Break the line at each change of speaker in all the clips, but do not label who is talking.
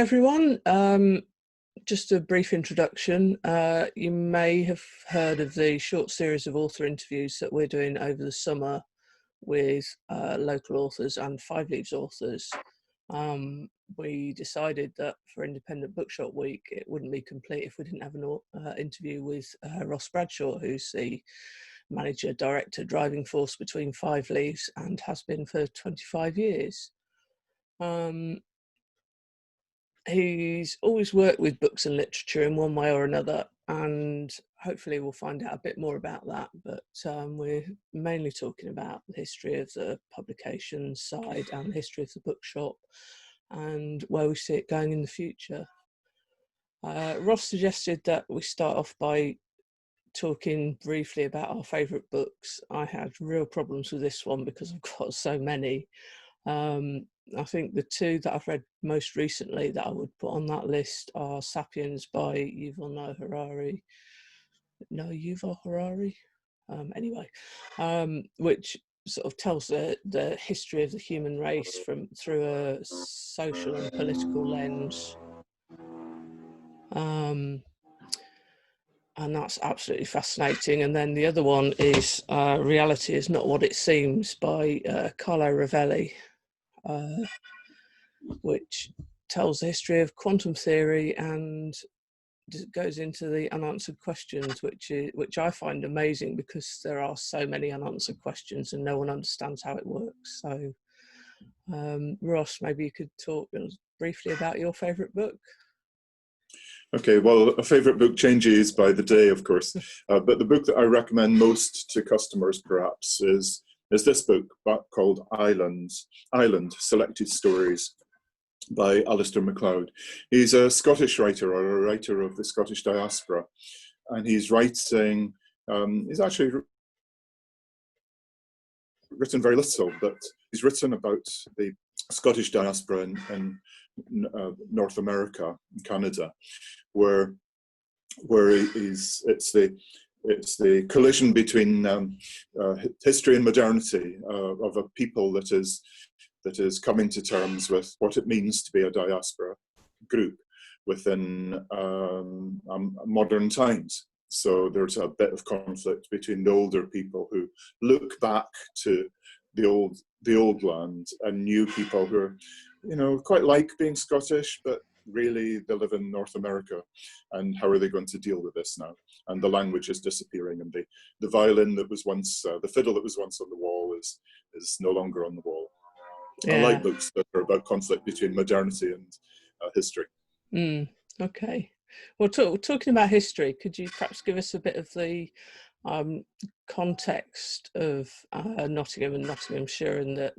everyone. Just a brief introduction. You may have heard of the short series of author interviews that we're doing over the summer with local authors and Five Leaves authors. We decided that for Independent Bookshop Week, it wouldn't be complete if we didn't have an interview with Ross Bradshaw, who's the manager, director, driving force between Five Leaves and has been for 25 years. He's always worked with books and literature in one way or another, and hopefully we'll find out a bit more about that. But we're mainly talking about the history of the publication side and the history of the bookshop and where we see it going in the future. Ross suggested that we start off by talking briefly about our favourite books. I had real problems with this one because I've got so many. I think the two that I've read most recently that I would put on that list are Sapiens by Yuval Harari. Which sort of tells the history of the human race through a social and political lens. And that's absolutely fascinating. And then the other one is Reality is Not What It Seems by Carlo Rovelli, which tells the history of quantum theory and goes into the unanswered questions, which I find amazing because there are so many unanswered questions and no one understands how it works. So, Ross, maybe you could talk briefly about your favourite book.
Okay, well, a favourite book changes by the day, of course, but the book that I recommend most to customers, perhaps, is this book called Island: Selected Stories by Alistair MacLeod. He's a Scottish writer, or a writer of the Scottish diaspora, and he's writing, he's actually written very little, but he's written about the Scottish diaspora in North America, in Canada, where it's the collision between history and modernity of a people that is coming to terms with what it means to be a diaspora group within modern times. So there's a bit of conflict between the older people who look back to the old land and new people who are, quite like being Scottish, but really they live in North America, and how are they going to deal with this now? And the language is disappearing, and the violin that was once, the fiddle that was once on the wall is no longer on the wall. Yeah. I like books that are about conflict between modernity and history.
Okay. Well, talking about history, could you perhaps give us a bit of the context of Nottingham and Nottinghamshire, and that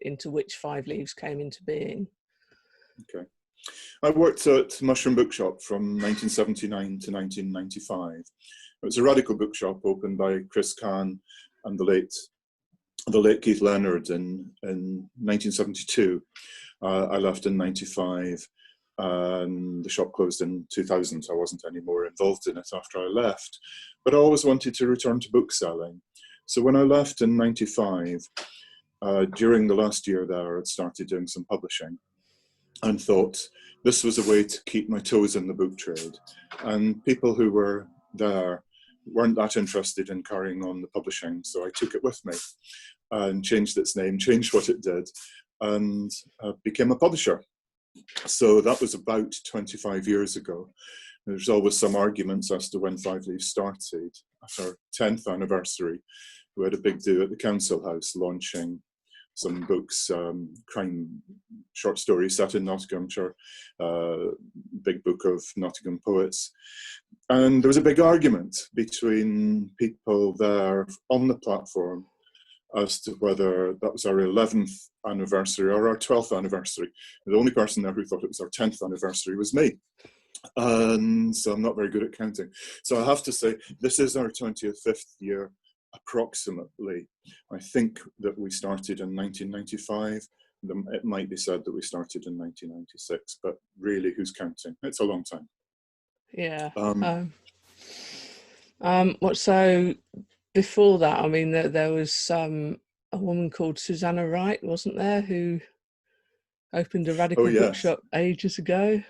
into which Five Leaves came into being?
Okay. I worked at Mushroom Bookshop from 1979 to 1995. It was a radical bookshop opened by Chris Kahn and the late Keith Leonard in 1972. I left in 95, and the shop closed in 2000. I wasn't any more involved in it after I left, but I always wanted to return to bookselling. So when I left in 95, during the last year there, I'd started doing some publishing and thought this was a way to keep my toes in the book trade. And people who were there weren't that interested in carrying on the publishing, so I took it with me and changed its name, changed what it did, and became a publisher. So that was about 25 years ago. There's always some arguments as to when Five Leaves started. At our 10th anniversary, we had a big do at the Council House, launching some books, crime short stories set in Nottinghamshire, big book of Nottingham poets. And there was a big argument between people there on the platform as to whether that was our 11th anniversary or our 12th anniversary. The only person there who thought it was our 10th anniversary was me. And so I'm not very good at counting. So I have to say, this is our 25th year, approximately. I think that we started in 1995. It might be said that we started in 1996, but really, who's counting? It's a long time.
Yeah. So before that, I mean, there was a woman called Susanna Wright, wasn't there, who Opened a
Oh
radical
yes.
bookshop ages ago.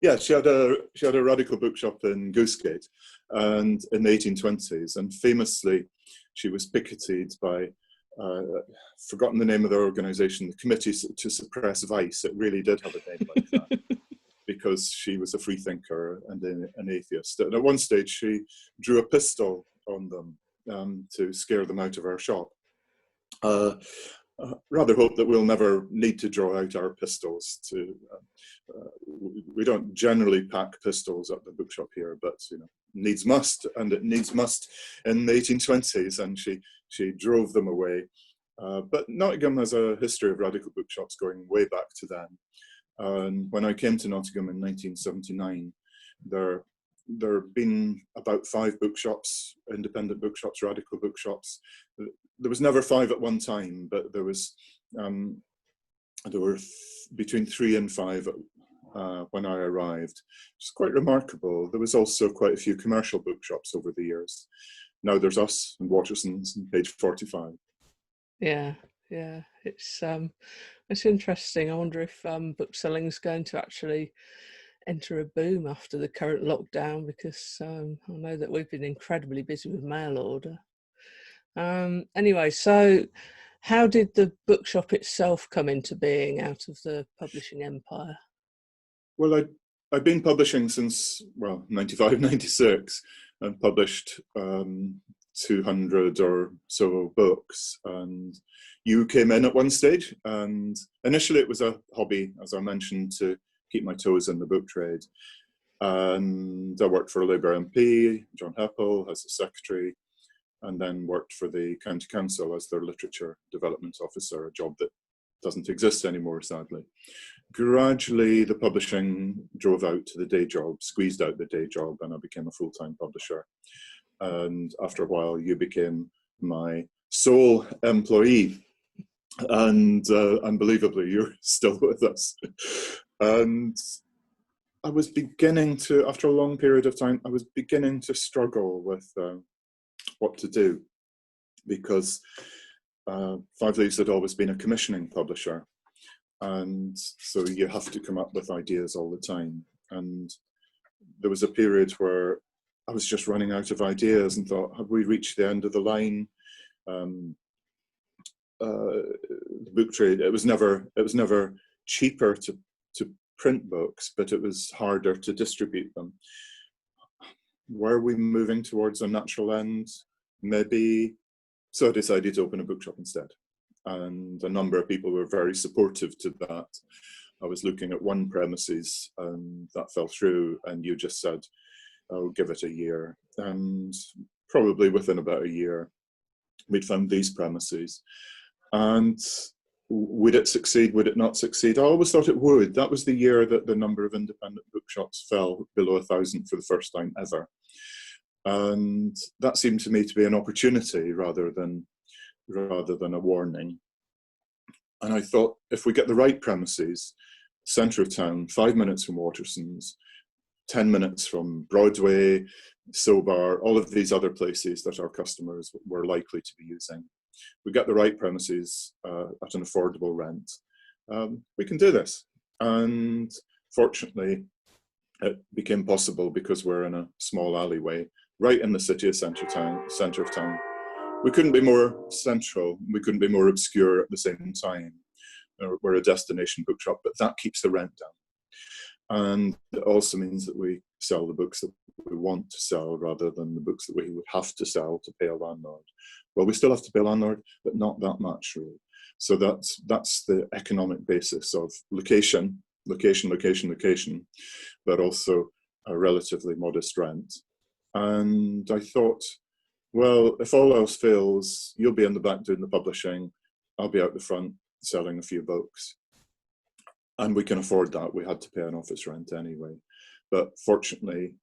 Yeah, she had a radical bookshop in Goosegate, and in the 1820s, and famously, she was picketed by, forgotten the name of their organisation, the Committee to Suppress Vice. It really did have a name like that, because she was a free thinker and an atheist. And at one stage, she drew a pistol on them to scare them out of our shop. Rather hope that we'll never need to draw out our pistols. We don't generally pack pistols at the bookshop here, but needs must, and it needs must in the 1820s, and she drove them away. But Nottingham has a history of radical bookshops going way back to then. And when I came to Nottingham in 1979, there have been about 5 bookshops, independent bookshops, radical bookshops. There was never 5 at one time, but there were between 3 and 5 when I arrived. It's quite remarkable. There was also quite a few commercial bookshops over the years. Now there's us and Waterson's and Page 45.
Yeah, it's interesting. I wonder if bookselling is going to actually enter a boom after the current lockdown, because I know that we've been incredibly busy with mail order. Anyway, so how did the bookshop itself come into being out of the publishing empire?
Well, I've been publishing since, 95, 96, and published 200 or so books. And you came in at one stage, and initially it was a hobby, as I mentioned, to keep my toes in the book trade. And I worked for a Labour MP, John Heppel, as a secretary, and then worked for the County Council as their literature development officer, a job that doesn't exist anymore, sadly. Gradually, the publishing drove out to the day job, squeezed out the day job, and I became a full-time publisher. And after a while, you became my sole employee. And unbelievably, you're still with us. And I was beginning to, after a long period of time, I was beginning to struggle with what to do, because Five Leaves had always been a commissioning publisher, and so you have to come up with ideas all the time. And there was a period where I was just running out of ideas and thought, have we reached the end of the line? The book trade, it was never cheaper to print books, but it was harder to distribute them. Were we moving towards a natural end? Maybe. So I decided to open a bookshop instead. And a number of people were very supportive to that. I was looking at one premises and that fell through, and you just said, oh, give it a year. And probably within about a year, we'd found these premises. And would it succeed? Would it not succeed? I always thought it would. That was the year that the number of independent bookshops fell below 1,000 for the first time ever. And that seemed to me to be an opportunity rather than a warning. And I thought, if we get the right premises, centre of town, 5 minutes from Waterson's, 10 minutes from Broadway, Sobar, all of these other places that our customers were likely to be using, we get the right premises at an affordable rent, we can do this. And fortunately, it became possible because we're in a small alleyway, right in the city centre of town. We couldn't be more central, we couldn't be more obscure at the same time. We're a destination bookshop, but that keeps the rent down. And it also means that we sell the books that we want to sell rather than the books that we would have to sell to pay a landlord. Well, we still have to pay a landlord, but not that much really. So that's the economic basis of location, but also a relatively modest rent. And I thought, well, if all else fails, you'll be in the back doing the publishing, I'll be out the front selling a few books. And we can afford that. We had to pay an office rent anyway. But fortunately,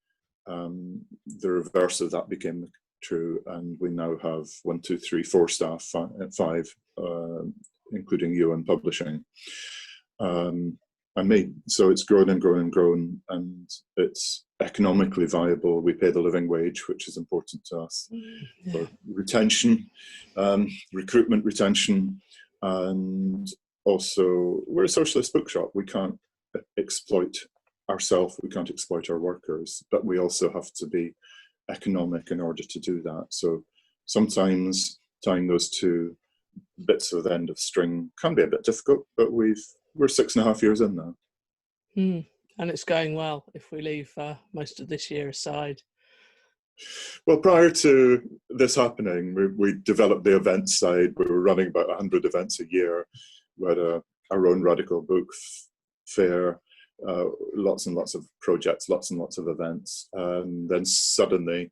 the reverse of that became true. And we now have 1, 2, 3, 4 staff, 5, including you in publishing, and me. So it's grown and grown and grown, and it's economically viable. We pay the living wage, which is important to us. For retention, recruitment, retention, and also, we're a socialist bookshop. We can't exploit ourselves, we can't exploit our workers, but we also have to be economic in order to do that. So sometimes tying those two bits of the end of string can be a bit difficult, but we're 6.5 years in now.
And it's going well if we leave most of this year aside.
Well, prior to this happening, we developed the events side. We were running about 100 events a year. We had our own radical book fair, lots and lots of projects, lots and lots of events. And then suddenly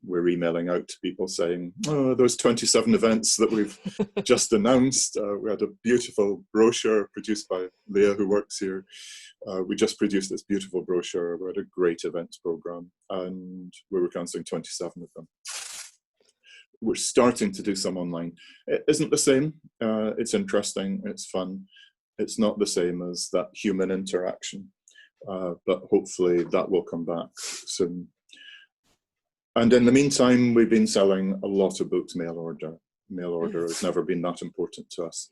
we're emailing out to people saying, oh, those 27 events that we've just announced. We had a beautiful brochure produced by Leah, who works here. We just produced this beautiful brochure. We had a great events program, and we were cancelling 27 of them. We're starting to do some online. It isn't the same. It's interesting. It's fun. It's not the same as that human interaction, but hopefully that will come back soon. And in the meantime, we've been selling a lot of books mail order. Mail order has never been that important to us.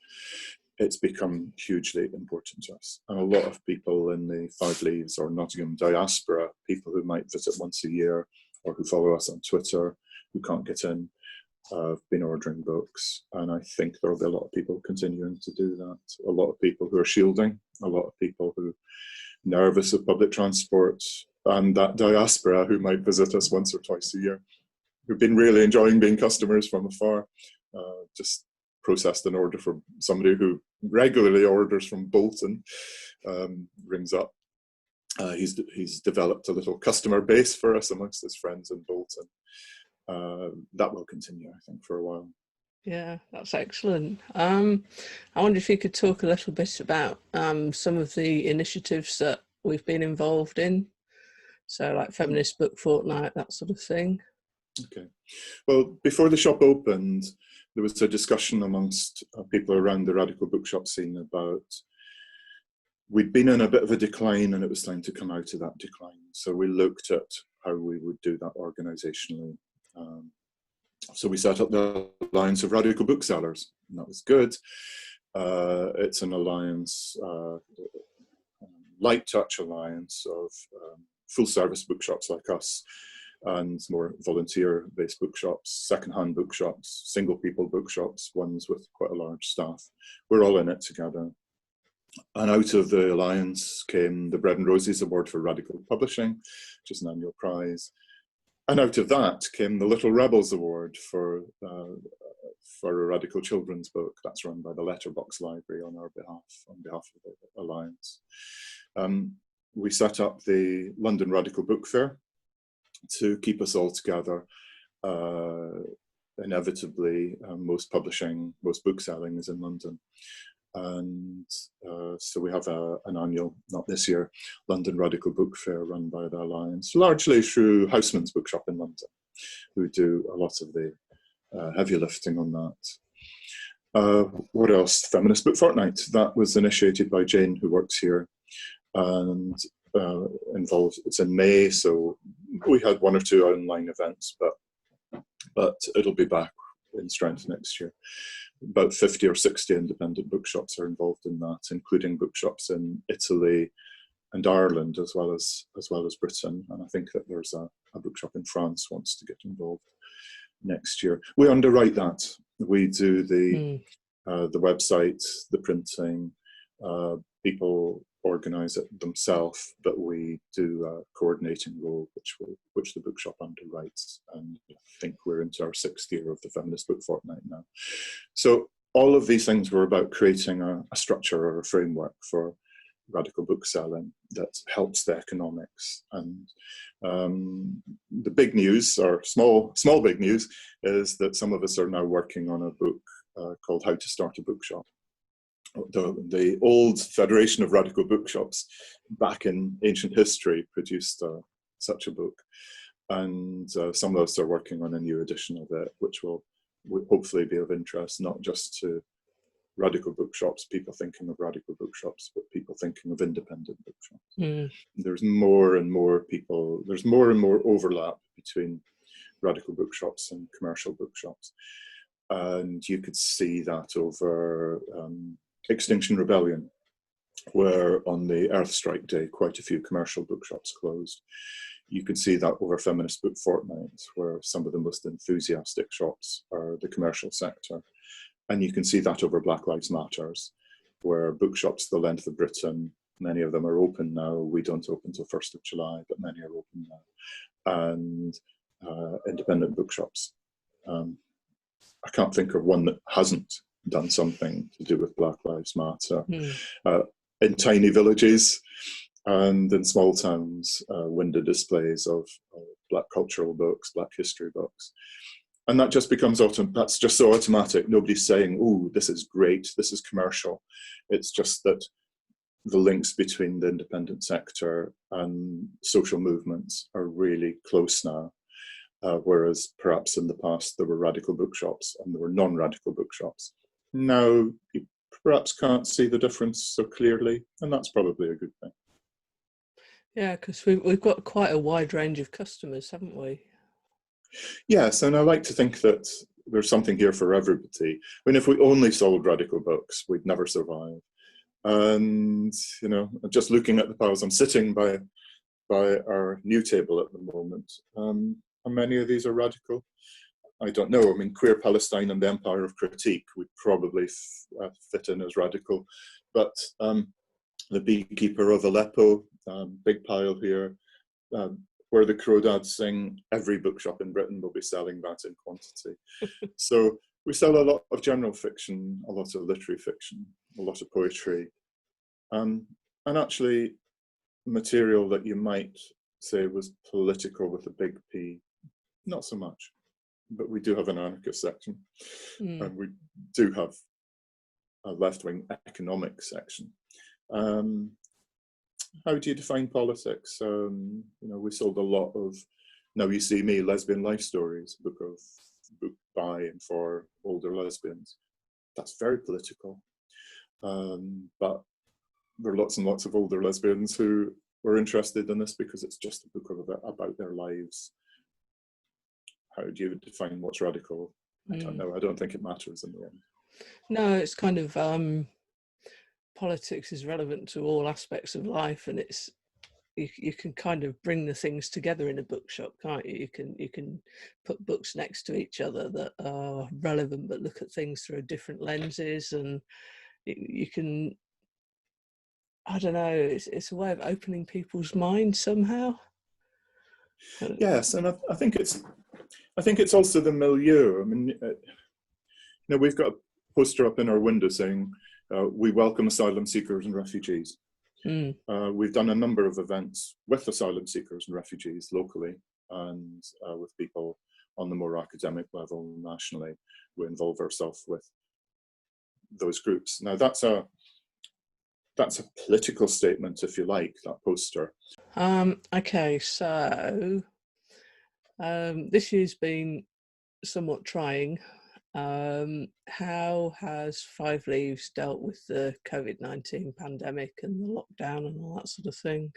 It's become hugely important to us. And a lot of people in the Five Leaves or Nottingham diaspora, people who might visit once a year or who follow us on Twitter, who can't get in, have been ordering books. And I think there will be a lot of people continuing to do that. A lot of people who are shielding, a lot of people who are nervous of public transport, and that diaspora who might visit us once or twice a year, who've been really enjoying being customers from afar. Just processed an order from somebody who regularly orders from Bolton, rings up. He's developed a little customer base for us amongst his friends in Bolton. That will continue, I think, for a while.
Yeah, that's excellent. I wonder if you could talk a little bit about some of the initiatives that we've been involved in. So like Feminist Book Fortnight, that sort of thing. Okay.
Well, before the shop opened, there was a discussion amongst people around the radical bookshop scene about we'd been in a bit of a decline and it was time to come out of that decline. So we looked at how we would do that organisationally. So we set up the Alliance of Radical Booksellers, and that was good. It's an alliance, light touch alliance of full service bookshops like us and more volunteer based bookshops, second-hand bookshops, single people bookshops, ones with quite a large staff. We're all in it together. And out of the alliance came the Bread and Roses Award for Radical Publishing, which is an annual prize. And out of that came the Little Rebels Award for a radical children's book. That's run by the Letterbox Library on our behalf, on behalf of the Alliance. We set up the London Radical Book Fair to keep us all together. Inevitably, most publishing, most book selling is in London. And so we have an annual, not this year, London Radical Book Fair run by the Alliance, largely through Houseman's Bookshop in London, who do a lot of the heavy lifting on that. What else? Feminist Book Fortnight. That was initiated by Jane, who works here, and involved. It's in May, so we had 1 or 2 online events, but it'll be back in strength next year. About 50 or 60 independent bookshops are involved in that, including bookshops in Italy and Ireland, as well as Britain. And I think that there's a bookshop in France wants to get involved next year. We underwrite that. We do the website, the printing. People organise it themselves, but we do a coordinating role, which the bookshop underwrites. And I think we're into our 6th year of the Feminist Book Fortnight now. So all of these things were about creating a structure or a framework for radical book selling that helps the economics. And the big news, or small big news, is that some of us are now working on a book called How to Start a Bookshop. The old Federation of Radical Bookshops back in ancient history produced such a book, and some of us are working on a new edition of it, which will hopefully be of interest not just to radical bookshops, people thinking of radical bookshops, but people thinking of independent bookshops. There's more and more people, there's more and more overlap between radical bookshops and commercial bookshops. And you could see that over Extinction Rebellion, where on the Earth Strike Day, quite a few commercial bookshops closed. You could see that over Feminist Book Fortnight, where some of the most enthusiastic shops are the commercial sector. And you can see that over Black Lives Matters, where bookshops the length of Britain, many of them are open now. We don't open till 1st of July, but many are open now. And independent bookshops. I can't think of one that hasn't done something to do with Black Lives Matter. In tiny villages and in small towns, window displays of Black cultural books, Black history books. And that just becomes, that's just so automatic. Nobody's saying, oh, this is great, this is commercial. It's just that the links between the independent sector and social movements are really close now. Whereas perhaps in the past there were radical bookshops and there were non-radical bookshops. Now you perhaps can't see the difference so clearly, and that's probably a good thing.
Yeah, because we've got quite a wide range of customers, haven't we?
Yes, and I like to think that there's something here for everybody. I mean, if we only sold radical books, we'd never survive. And, you know, just looking at the piles, I'm sitting by our new table at the moment. How many of these are radical? I don't know. I mean, Queer Palestine and the Empire of Critique would probably fit in as radical. But The Beekeeper of Aleppo, big pile here. Where the Crawdads Sing, every bookshop in Britain will be selling that in quantity. So we sell a lot of general fiction, a lot of literary fiction, a lot of poetry, and actually material that you might say was political with a big P, not so much. But we do have an anarchist section, and we do have a left-wing economic section. How do you define politics? You know, we sold a lot of Now You See Me, Lesbian Life Stories, book by and for older lesbians. That's very political. But there are lots and lots of older lesbians who were interested in this because it's just a book about their lives. How do you define what's radical? I don't know. I don't think it matters in the end.
No, it's kind of politics is relevant to all aspects of life, and it's you can kind of bring the things together in a bookshop, can't you? You can put books next to each other that are relevant but look at things through different lenses, and you can, I don't know, it's a way of opening people's minds somehow.
Yes, and I think it's also the milieu. I mean, you know, we've got a poster up in our window saying, we welcome asylum seekers and refugees. We've done a number of events with asylum seekers and refugees locally, and with people on the more academic level nationally. We involve ourselves with those groups. Now that's a political statement, if you like, that poster.
Okay, so this year's been somewhat trying. How has Five Leaves dealt with the COVID-19 pandemic and the lockdown and all that sort of thing?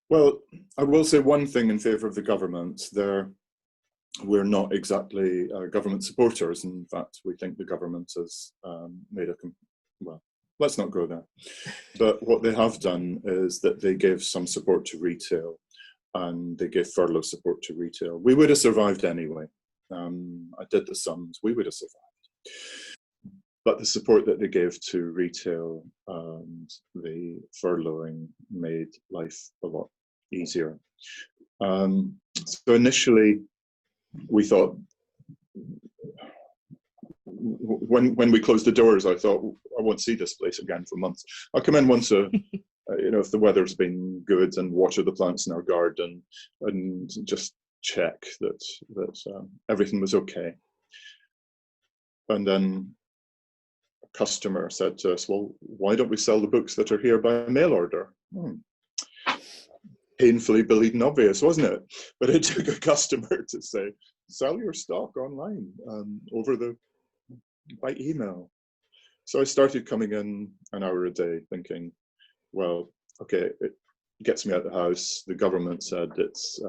Well, I will say one thing in favour of the government. We're not exactly government supporters. In fact, we think the government has made well, let's not go there. But what they have done is that they gave some support to retail, and they gave furlough support to retail. We would have survived anyway. I did the sums, we would have survived. But the support that they gave to retail and the furloughing made life a lot easier. So initially, we thought, when we closed the doors, I thought, I won't see this place again for months. I'll come in once you know, if the weather's been good, and water the plants in our garden and just check that everything was okay. And then a customer said to us, well, why don't we sell the books that are here by mail order? Painfully believed obvious, wasn't it? But it took a customer to say, sell your stock online by email. So I started coming in an hour a day thinking, well, okay, it gets me out of the house. The government said it's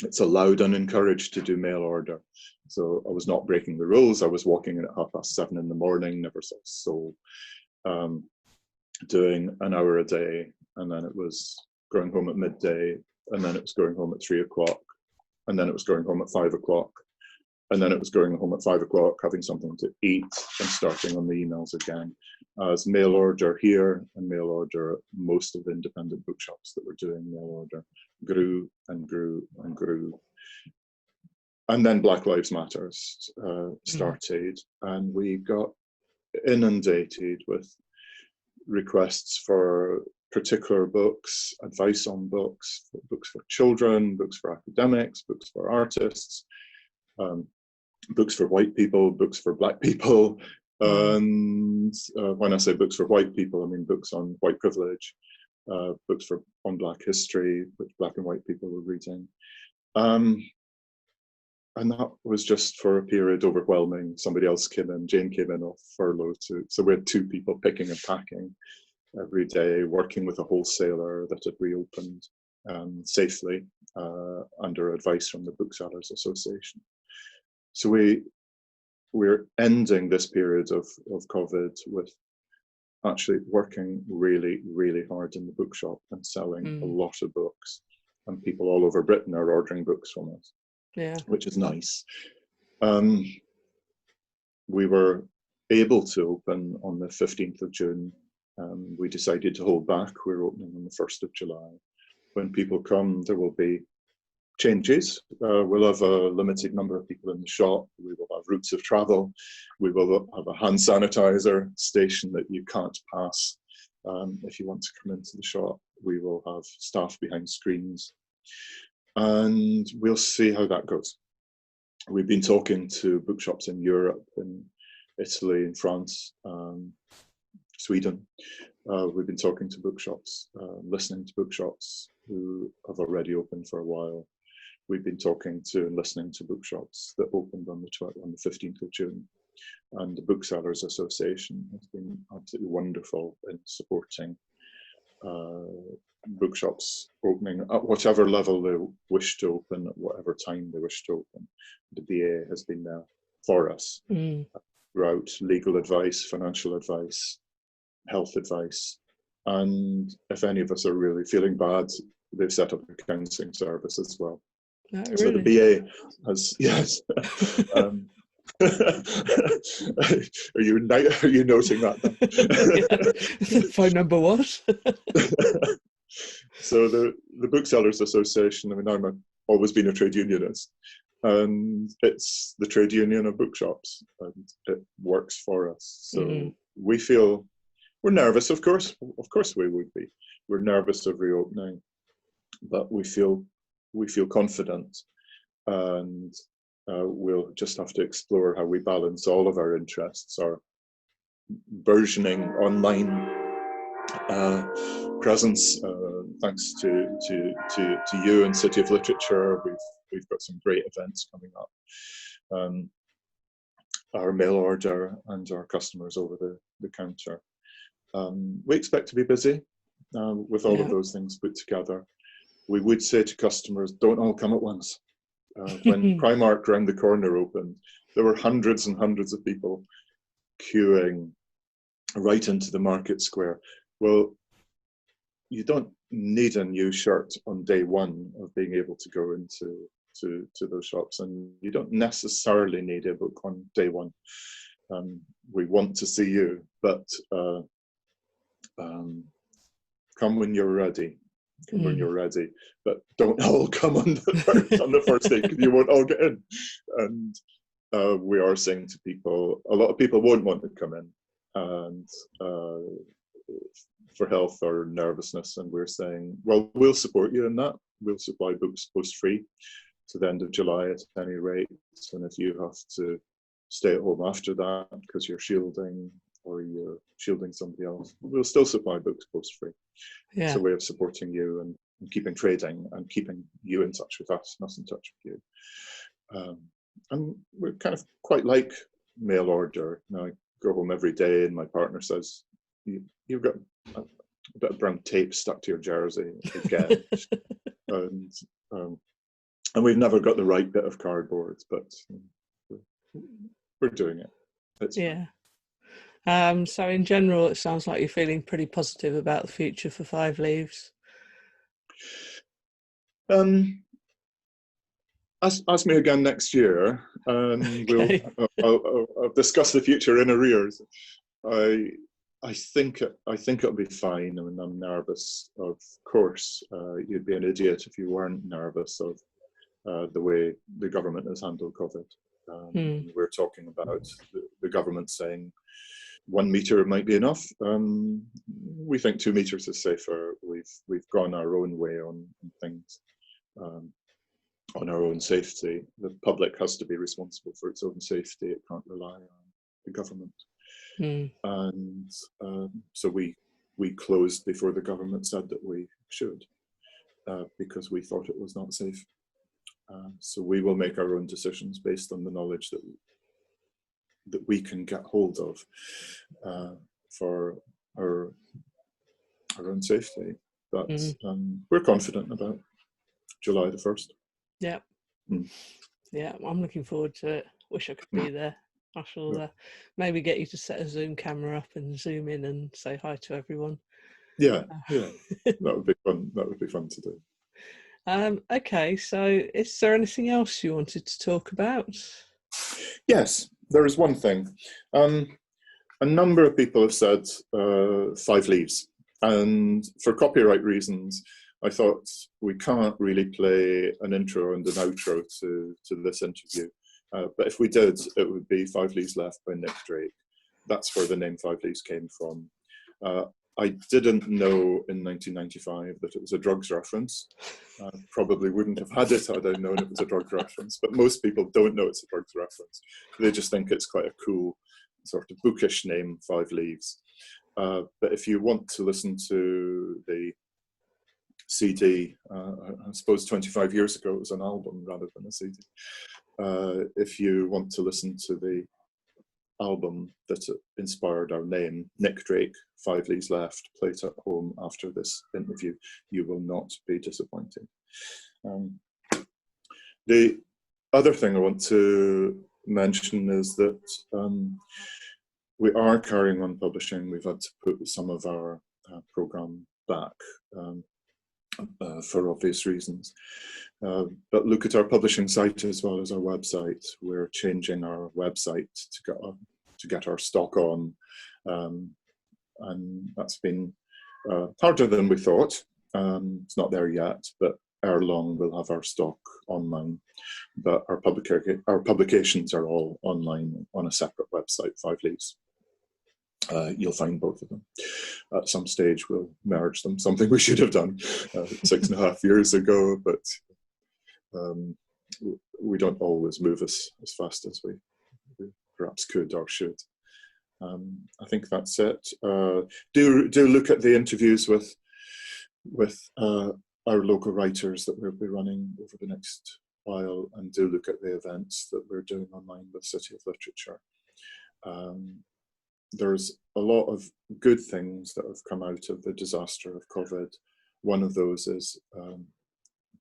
it's allowed and encouraged to do mail order. So I was not breaking the rules. I was walking in at 7:30 in the morning, never saw a soul, doing an hour a day, and then it was going home at midday, and then it was going home at 3 o'clock, and then it was going home at 5 o'clock, and then it was going home at 5 o'clock, having something to eat, and starting on the emails again. As mail order here and mail order at most of the independent bookshops that were doing mail order grew and grew and grew. And then Black Lives Matter started, and we got inundated with requests for particular books, advice on books, books for children, books for academics, books for artists, books for white people, books for black people. And when I say books for white people, I mean books on white privilege, books on black history, which black and white people were reading. And that was just for a period overwhelming. Somebody else came in, Jane came in off furlough so we had 2 people picking and packing every day, working with a wholesaler that had reopened safely under advice from the Booksellers Association. So we're ending this period of COVID with actually working really, really hard in the bookshop and selling a lot of books. And people all over Britain are ordering books from us.
Yeah,
which is nice. We were able to open on the 15th of June. We decided to hold back. We're opening on the 1st of July. When people come, there will be changes. We'll have a limited number of people in the shop. We will have routes of travel. We will have a hand sanitizer station that you can't pass if you want to come into the shop. We will have staff behind screens. And we'll see how that goes. We've been talking to bookshops in Europe, in Italy, in France, Sweden. We've been talking to bookshops, listening to bookshops who have already opened for a while. We've been talking to and listening to bookshops that opened on the 15th of June. And the Booksellers Association has been absolutely wonderful in supporting bookshops opening at whatever level they wish to open, at whatever time they wish to open. The BA has been there for us throughout legal advice, financial advice, health advice. And if any of us are really feeling bad, they've set up a counselling service as well.
really?
So the BA has, yes. Are you noting that?
Yeah. Phone number was?
So the Booksellers Association, I mean, I've always been a trade unionist, and it's the trade union of bookshops, and it works for us. So we feel, we're nervous, of course we would be. We're nervous of reopening, but we feel confident, and we'll just have to explore how we balance all of our interests, our versioning online presence, thanks to you and City of Literature. We've got some great events coming up. Our mail order and our customers over the counter. We expect to be busy with all of those things put together. We would say to customers, don't all come at once. When Primark round the corner opened, there were hundreds and hundreds of people queuing right into the market square. Well, you don't need a new shirt on day one of being able to go into those shops, and you don't necessarily need a book on day one. We want to see you, but come when you're ready. Come when you're ready, but don't all come on the first day, because you won't all get in. And we are saying to people, a lot of people won't want to come in, and for health or nervousness, and we're saying, well, we'll support you in that. We'll supply books post-free to the end of July at any rate, and if you have to stay at home after that because you're shielding or you're shielding somebody else, we'll still supply books post-free.
Yeah.
It's a way of supporting you and keeping trading and keeping you in touch with us in touch with you. And we're kind of quite like mail order. Now, I go home every day and my partner says, you've got a bit of brown tape stuck to your jersey again. And And we've never got the right bit of cardboard, but we're doing it. It's
Yeah. So in general, it sounds like you're feeling pretty positive about the future for Five Leaves.
Ask me again next year, and
Okay.
I'll discuss the future in arrears. I think it'll be fine. I mean, I'm nervous. Of course, you'd be an idiot if you weren't nervous of the way the government has handled COVID. We're talking about the government saying 1 meter might be enough. We think 2 meters is safer. We've gone our own way on things, on our own safety. The public has to be responsible for its own safety. It can't rely on the government. And so we closed before the government said that we should, because we thought it was not safe. So we will make our own decisions based on the knowledge that we can get hold of for our own safety. But we're confident about July the 1st.
Yeah. Yeah, I'm looking forward to it. Wish I could be there. I shall maybe get you to set a Zoom camera up and zoom in and say hi to everyone.
Yeah, that would be fun. That would be fun to do.
Okay, so is there anything else you wanted to talk about?
Yes, there is one thing. A number of people have said Five Leaves, and for copyright reasons, I thought we can't really play an intro and an outro to this interview. But if we did, it would be Five Leaves Left by Nick Drake. That's where the name Five Leaves came from. I didn't know in 1995 that it was a drugs reference. Probably wouldn't have had it had I known it was a drugs reference, but most people don't know it's a drugs reference. They just think it's quite a cool sort of bookish name, Five Leaves. But if you want to listen to the CD, I suppose 25 years ago it was an album rather than a CD. If you want to listen to the album that inspired our name, Nick Drake, Five Leaves Left, play it at home after this interview, you will not be disappointed. The other thing I want to mention is that we are carrying on publishing. We've had to put some of our programme back for obvious reasons. But look at our publishing site as well as our website. We're changing our website to get our stock on, and that's been harder than we thought. It's not there yet, but ere long we'll have our stock online. But our publications are all online on a separate website, Five Leaves. You'll find both of them. At some stage we'll merge them, something we should have done 6.5 years ago, but we don't always move as fast as we perhaps could or should. I think that's it. Do look at the interviews with our local writers that we'll be running over the next while, and do look at the events that we're doing online with City of Literature. There's a lot of good things that have come out of the disaster of COVID. One of those is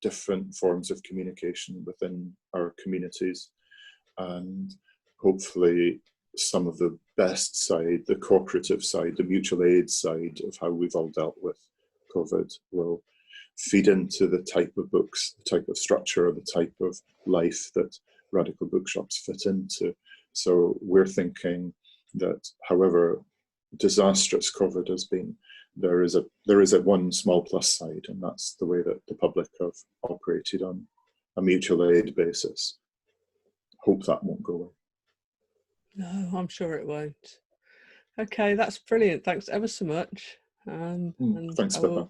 different forms of communication within our communities, and hopefully some of the best side, the cooperative side, the mutual aid side of how we've all dealt with COVID will feed into the type of books, the type of structure, the type of life that radical bookshops fit into. So we're thinking that however disastrous COVID has been, there is a one small plus side, and that's the way that the public have operated on a mutual aid basis. Hope that won't go away.
No, I'm sure it won't. Okay, that's brilliant. Thanks ever so much.
Thanks, Pippa.